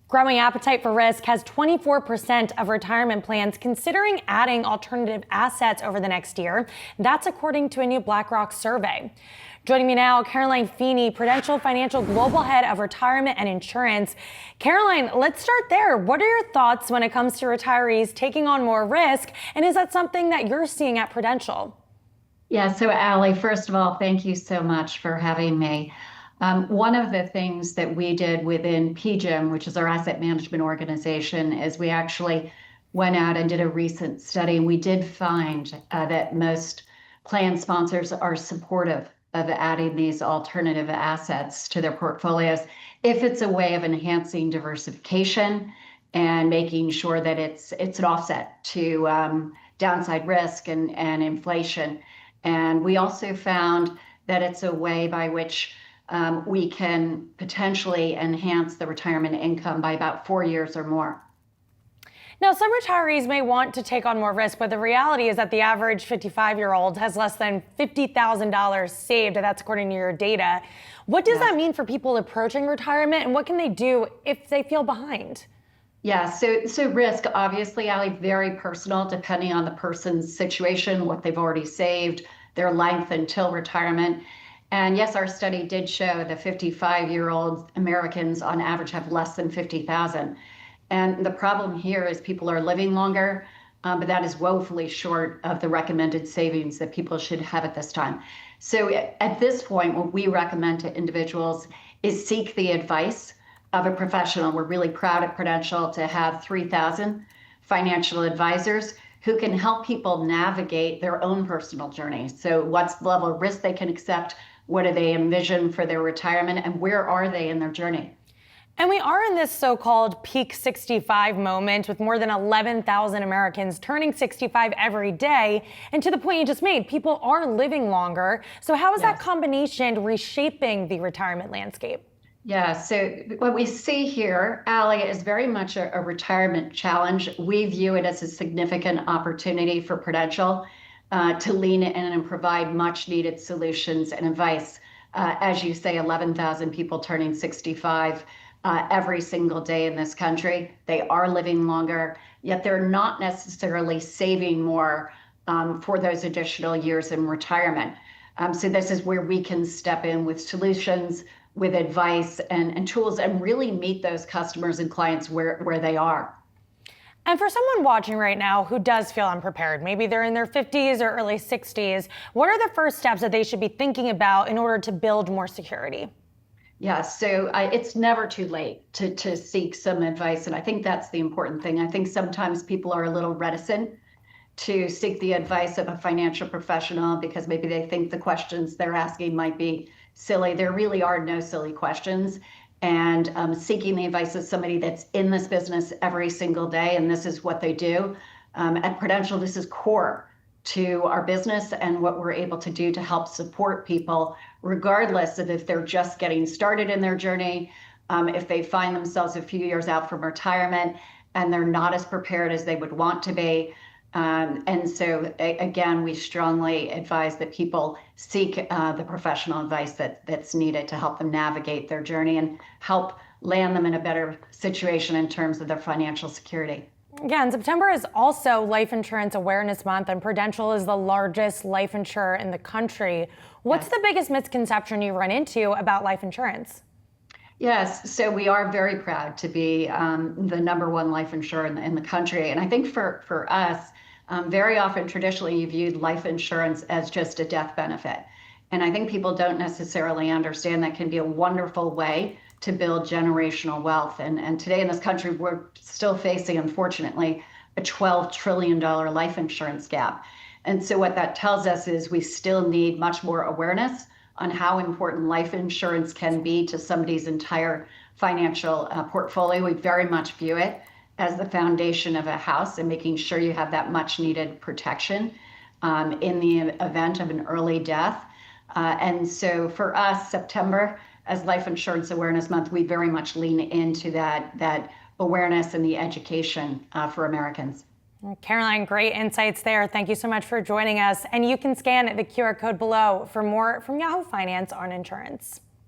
Growing appetite for risk has 24% of retirement plans considering adding alternative assets over the next year. That's according to a new BlackRock survey. Joining me now, Caroline Feeney, Prudential Financial Global Head of Retirement and Insurance. Caroline, let's start there. What are your thoughts when it comes to retirees taking on more risk? And is that something that you're seeing at Prudential? Yeah, so Allie, first of all, thank you so much for having me. One of the things that we did within PGIM, which is our asset management organization, is we actually went out and did a recent study, and we did find that most plan sponsors are supportive of adding these alternative assets to their portfolios if it's a way of enhancing diversification and making sure that it's an offset to downside risk and inflation. And we also found that it's a way by which we can potentially enhance the retirement income by about 4 years or more. Now, some retirees may want to take on more risk, but the reality is that the average 55-year-old has less than $50,000 saved. That's according to your data. What does that mean for people approaching retirement, and what can they do if they feel behind? Yeah, so risk, obviously, Allie, very personal, depending on the person's situation, what they've already saved, their length until retirement. And yes, our study did show that 55-year-old Americans on average have less than 50,000. And the problem here is people are living longer, but that is woefully short of the recommended savings that people should have at this time. So at this point, what we recommend to individuals is seek the advice of a professional. We're really proud at Prudential to have 3,000 financial advisors who can help people navigate their own personal journey. So what's the level of risk they can accept? What do they envision for their retirement? And where are they in their journey? And we are in this so-called peak 65 moment with more than 11,000 Americans turning 65 every day. And to the point you just made, people are living longer. So how is that combination reshaping the retirement landscape? Yeah, so what we see here, Allie, is very much a retirement challenge. We view it as a significant opportunity for Prudential to lean in and provide much needed solutions and advice. As you say, 11,000 people turning 65 every single day in this country. They are living longer, yet they're not necessarily saving more for those additional years in retirement. So this is where we can step in with solutions, with advice and tools, and really meet those customers and clients where they are. And for someone watching right now who does feel unprepared, maybe they're in their 50s or early 60s, what are the first steps that they should be thinking about in order to build more security? Yeah, so it's never too late to seek some advice. And I think that's the important thing. I think sometimes people are a little reticent to seek the advice of a financial professional because maybe they think the questions they're asking might be silly. There really are no silly questions. And seeking the advice of somebody that's in this business every single day, and this is what they do. At Prudential, this is core to our business and what we're able to do to help support people, regardless of if they're just getting started in their journey, if they find themselves a few years out from retirement and they're not as prepared as they would want to be. And so, again, we strongly advise that people seek the professional advice that's needed to help them navigate their journey and help land them in a better situation in terms of their financial security. Yeah, and September is also Life Insurance Awareness Month, and Prudential is the largest life insurer in the country. What's the biggest misconception you run into about life insurance? Yes, so we are very proud to be the #1 life insurer in the country. And I think for us, very often traditionally you viewed life insurance as just a death benefit. And I think people don't necessarily understand that can be a wonderful way to build generational wealth. And today in this country, we're still facing, unfortunately, a $12 trillion life insurance gap. And so what that tells us is we still need much more awareness on how important life insurance can be to somebody's entire financial portfolio. We very much view it as the foundation of a house and making sure you have that much needed protection in the event of an early death. And so for us, September, as Life Insurance Awareness Month, we very much lean into that awareness and the education for Americans. Caroline, great insights there. Thank you so much for joining us. And you can scan the QR code below for more from Yahoo Finance on insurance.